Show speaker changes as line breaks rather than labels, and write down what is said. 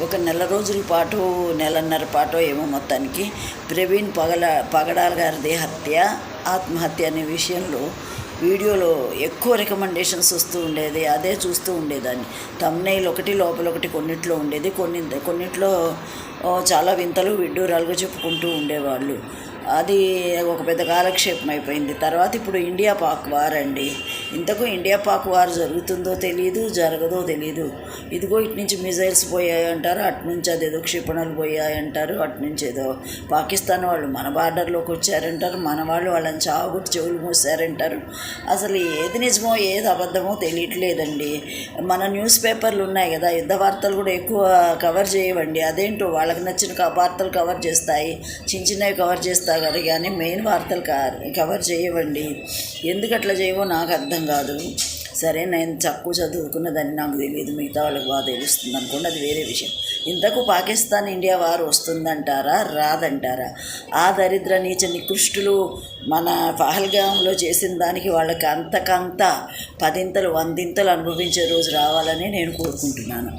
ఒక నెల రోజుల పాటు నెలన్నర పాటు ఏమో మొత్తానికి ప్రవీణ్ పగడాల గారిది ఆత్మహత్య అనే విషయంలో వీడియోలో ఎక్కువ రికమెండేషన్స్ వస్తూ ఉండేది. అదే చూస్తూ ఉండేదాన్ని. థంబ్నెయిల్ ఒకటి లోపల ఒకటి కొన్నిట్లో ఉండేది. కొన్నిట్లో చాలా వింతలు విడ్డూరాలుగా చెప్పుకుంటూ ఉండేవాళ్ళు. అది ఒక పెద్ద కాలక్షేపం అయిపోయింది. తర్వాత ఇప్పుడు ఇండియా పాక్ వార్ అండి. ఇంతకు ఇండియా పాక్ వార్ జరుగుతుందో తెలియదు, జరగదో తెలియదు. ఇదిగో ఇటు నుంచి మిజైల్స్ పోయాయంటారు, అటు నుంచి అదేదో క్షిపణులు పోయాయంటారు, అటు నుంచి ఏదో పాకిస్తాన్ వాళ్ళు మన బార్డర్లోకి వచ్చారంటారు, మన వాళ్ళు వాళ్ళని చావుగుట్టి చెవులు మూసారంటారు. అసలు ఏది నిజమో ఏది అబద్ధమో తెలియట్లేదండి. మన న్యూస్ పేపర్లు ఉన్నాయి కదా, యుద్ధ వార్తలు కూడా ఎక్కువ కవర్ చేయవండి. అదేంటో వాళ్ళకి నచ్చిన వార్తలు కవర్ చేస్తాయి, చిన్నవి కవర్ చేస్తారు కానీ మెయిన్ వార్తలు కవర్ చేయవండి. ఎందుకు అట్లా చేయవో నాకు అర్థం కాదు. సరే, నేను తక్కువ చదువుకున్నదని నాకు తెలియదు, మిగతా వాళ్ళకి బాగా తెలుస్తుంది అనుకోండి, అది వేరే విషయం. ఇంతకు పాకిస్తాన్ ఇండియా వారు వస్తుందంటారా, రాదంటారా? ఆ దరిద్ర నీచ నికృష్టులు మన పహల్గాంలో చేసిన దానికి వాళ్ళకి అంతకంత 10 వందింతలు అనుభవించే రోజు రావాలని నేను కోరుకుంటున్నాను.